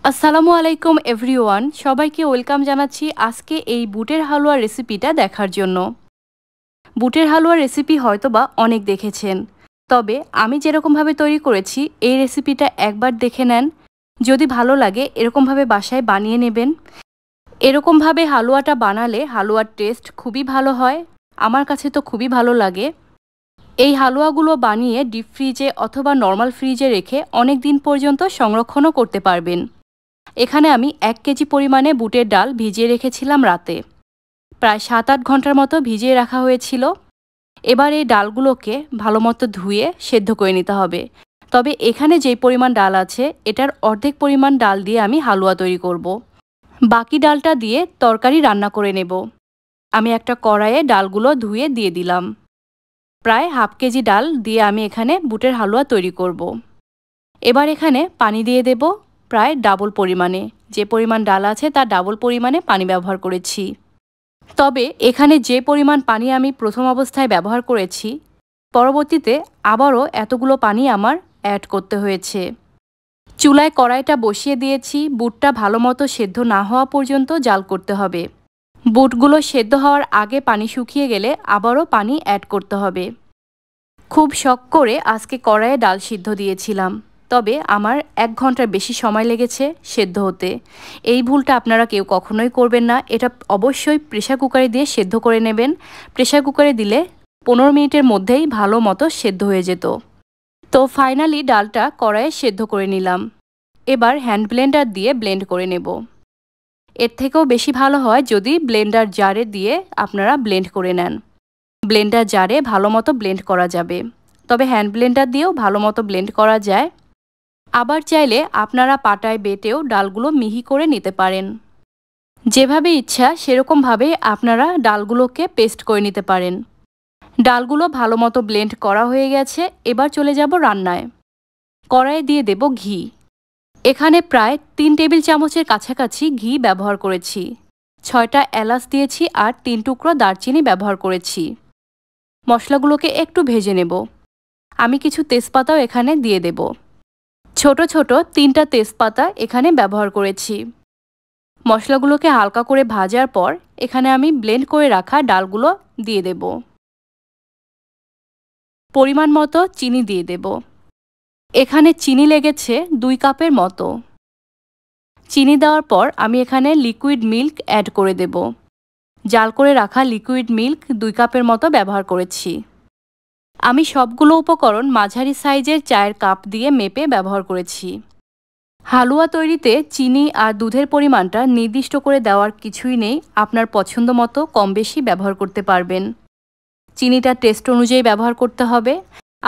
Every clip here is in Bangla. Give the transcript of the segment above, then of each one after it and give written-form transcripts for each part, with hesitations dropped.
আসসালামু আলাইকুম এভরিওয়ান, সবাইকে ওয়েলকাম জানাচ্ছি আজকে এই বুটের হালুয়া রেসিপিটা দেখার জন্য। বুটের হালুয়া রেসিপি হয়তোবা অনেক দেখেছেন, তবে আমি যেরকমভাবে তৈরি করেছি এই রেসিপিটা একবার দেখে নেন। যদি ভালো লাগে এরকমভাবে বাসায় বানিয়ে নেবেন। এরকমভাবে হালুয়াটা বানালে হালুয়ার টেস্ট খুবই ভালো হয়, আমার কাছে তো খুবই ভালো লাগে। এই হালুয়াগুলো বানিয়ে ডিপ ফ্রিজে অথবা নর্মাল ফ্রিজে রেখে অনেক দিন পর্যন্ত সংরক্ষণও করতে পারবেন। এখানে আমি 1 কেজি পরিমাণে বুটের ডাল ভিজিয়ে রেখেছিলাম রাতে। প্রায় 7-8 ঘন্টার মতো ভিজিয়ে রাখা হয়েছিল। এবার এই ডালগুলোকে ভালোমতো ধুয়ে সেদ্ধ করে নিতে হবে। তবে এখানে যেই পরিমাণ ডাল আছে এটার অর্ধেক পরিমাণ ডাল দিয়ে আমি হালুয়া তৈরি করব। বাকি ডালটা দিয়ে তরকারি রান্না করে নেব। আমি একটা কড়াইয়ে ডালগুলো ধুয়ে দিয়ে দিলাম। প্রায় 1/2 কেজি ডাল দিয়ে আমি এখানে বুটের হালুয়া তৈরি করব। এবার এখানে পানি দিয়ে দেব প্রায় ডাবল পরিমাণে। যে পরিমাণ ডাল আছে তার ডাবল পরিমাণে পানি ব্যবহার করেছি। তবে এখানে যে পরিমাণ পানি আমি প্রথম অবস্থায় ব্যবহার করেছি, পরবর্তীতে আবারও এতগুলো পানি আমার অ্যাড করতে হয়েছে। চুলায় কড়াইটা বসিয়ে দিয়েছি, বুটটা ভালোমতো সেদ্ধ না হওয়া পর্যন্ত জাল করতে হবে। বুটগুলো সেদ্ধ হওয়ার আগে পানি শুকিয়ে গেলে আবারও পানি অ্যাড করতে হবে। খুব শখ করে আজকে কড়াইয়ে ডাল সিদ্ধ দিয়েছিলাম, তবে আমার 1 ঘন্টার বেশি সময় লেগেছে সেদ্ধ হতে। এই ভুলটা আপনারা কেউ কখনোই করবেন না। এটা অবশ্যই প্রেসার কুকারে দিয়ে সেদ্ধ করে নেবেন। প্রেসার কুকারে দিলে 15 মিনিটের মধ্যেই ভালো মতো সেদ্ধ হয়ে যেত। তো ফাইনালি ডালটা কড়াইয়ে সেদ্ধ করে নিলাম। এবার হ্যান্ড ব্লেন্ডার দিয়ে ব্লেন্ড করে নেব। এর থেকেও বেশি ভালো হয় যদি ব্লেন্ডার জারে দিয়ে আপনারা ব্লেন্ড করে নেন। ব্লেন্ডার জারে ভালো মতো ব্লেন্ড করা যাবে, তবে হ্যান্ড ব্লেন্ডার দিয়েও ভালো মতো ব্লেন্ড করা যায়। আবার চাইলে আপনারা পাটায় বেটেও ডালগুলো মিহি করে নিতে পারেন। যেভাবে ইচ্ছা সেরকমভাবে আপনারা ডালগুলোকে পেস্ট করে নিতে পারেন। ডালগুলো ভালো মতো ব্লেন্ড করা হয়ে গেছে। এবার চলে যাব রান্নায়। কড়াইয়ে দিয়ে দেব ঘি। এখানে প্রায় 3 টেবিল চামচের কাছাকাছি ঘি ব্যবহার করেছি। 6টা এলাচ দিয়েছি আর 3 টুকরো দারচিনি ব্যবহার করেছি। মশলাগুলোকে একটু ভেজে নেব। আমি কিছু তেজপাতাও এখানে দিয়ে দেব। ছোট ছোট 3টা তেজপাতা এখানে ব্যবহার করেছি। মশলাগুলোকে হালকা করে ভাজার পর এখানে আমি ব্লেন্ড করে রাখা ডালগুলো দিয়ে দেব। পরিমাণ মতো চিনি দিয়ে দেব। এখানে চিনি লেগেছে 2 কাপের মতো। চিনি দেওয়ার পর আমি এখানে লিকুইড মিল্ক অ্যাড করে দেব। জাল করে রাখা লিকুইড মিল্ক 2 কাপের মতো ব্যবহার করেছি। আমি সবগুলো উপকরণ মাঝারি সাইজের চায়ের কাপ দিয়ে মেপে ব্যবহার করেছি। হালুয়া তৈরিতে চিনি আর দুধের পরিমাণটা নির্দিষ্ট করে দেওয়ার কিছুই নেই, আপনার পছন্দ মতো কম বেশি ব্যবহার করতে পারবেন। চিনিটা টেস্ট অনুযায়ী ব্যবহার করতে হবে,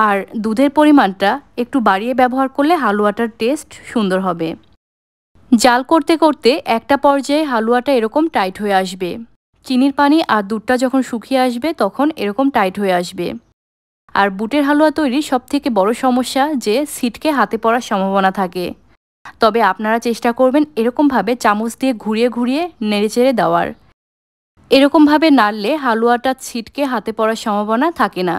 আর দুধের পরিমাণটা একটু বাড়িয়ে ব্যবহার করলে হালুয়াটার টেস্ট সুন্দর হবে। জাল করতে করতে একটা পর্যায়ে হালুয়াটা এরকম টাইট হয়ে আসবে। চিনির পানি আর দুধটা যখন শুকিয়ে আসবে তখন এরকম টাইট হয়ে আসবে। আর বুটের হালুয়া তৈরির সবথেকে বড় সমস্যা যে ছিটকে হাতে পড়ার সম্ভাবনা থাকে। তবে আপনারা চেষ্টা করবেন এরকমভাবে চামচ দিয়ে ঘুরিয়ে ঘুরিয়ে নেড়েচেড়ে দেওয়ার। এরকমভাবে নাড়লে হালুয়াটা ছিটকে হাতে পড়ার সম্ভাবনা থাকে না।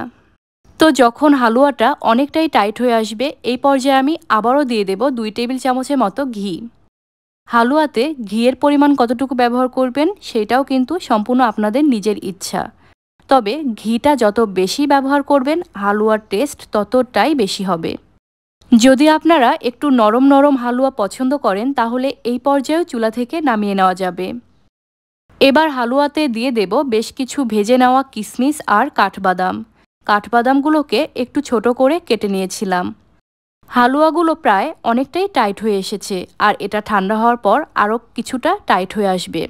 তো যখন হালুয়াটা অনেকটাই টাইট হয়ে আসবে এই পর্যায়ে আমি আবারও দিয়ে দেব 2 টেবিল চামচের মতো ঘি। হালুয়াতে ঘিয়ের পরিমাণ কতটুকু ব্যবহার করবেন সেটাও কিন্তু সম্পূর্ণ আপনাদের নিজের ইচ্ছা। তবে ঘিটা যত বেশি ব্যবহার করবেন হালুয়ার টেস্ট ততটাই বেশি হবে। যদি আপনারা একটু নরম নরম হালুয়া পছন্দ করেন তাহলে এই পর্যায়েও চুলা থেকে নামিয়ে নেওয়া যাবে। এবার হালুয়াতে দিয়ে দেব বেশ কিছু ভেজে নেওয়া কিশমিশ আর কাঠবাদাম। কাঠবাদামগুলোকে একটু ছোট করে কেটে নিয়েছিলাম। হালুয়াগুলো প্রায় অনেকটাই টাইট হয়ে এসেছে, আর এটা ঠান্ডা হওয়ার পর আরও কিছুটা টাইট হয়ে আসবে।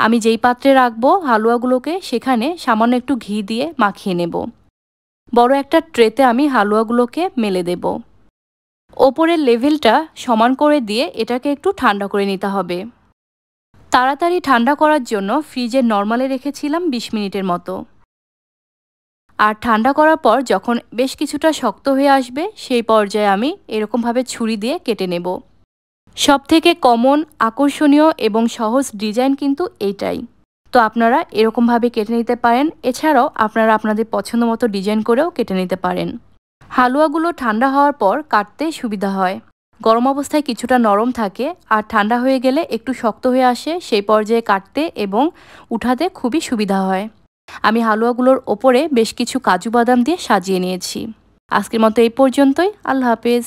আমি যেই পাত্রে রাখবো হালুয়াগুলোকে সেখানে সামান্য একটু ঘি দিয়ে মাখিয়ে নেব। বড় একটা ট্রেতে আমি হালুয়াগুলোকে মেলে দেব। ওপরের লেভেলটা সমান করে দিয়ে এটাকে একটু ঠান্ডা করে নিতে হবে। তাড়াতাড়ি ঠান্ডা করার জন্য ফ্রিজে নরমালে রেখেছিলাম 20 মিনিটের মতো। আর ঠান্ডা করার পর যখন বেশ কিছুটা শক্ত হয়ে আসবে সেই পর্যায়ে আমি এরকমভাবে ছুরি দিয়ে কেটে নেব। সবথেকে কমন, আকর্ষণীয় এবং সহজ ডিজাইন কিন্তু এইটাই। তো আপনারা এরকমভাবে কেটে নিতে পারেন। এছাড়াও আপনারা আপনাদের পছন্দ মতো ডিজাইন করেও কেটে নিতে পারেন। হালুয়াগুলো ঠান্ডা হওয়ার পর কাটতে সুবিধা হয়। গরম অবস্থায় কিছুটা নরম থাকে আর ঠান্ডা হয়ে গেলে একটু শক্ত হয়ে আসে, সেই পর্যায়ে কাটতে এবং উঠাতে খুবই সুবিধা হয়। আমি হালুয়াগুলোর ওপরে বেশ কিছু কাজু বাদাম দিয়ে সাজিয়ে নিয়েছি। আজকের মতো এই পর্যন্তই। আল্লাহ হাফেজ।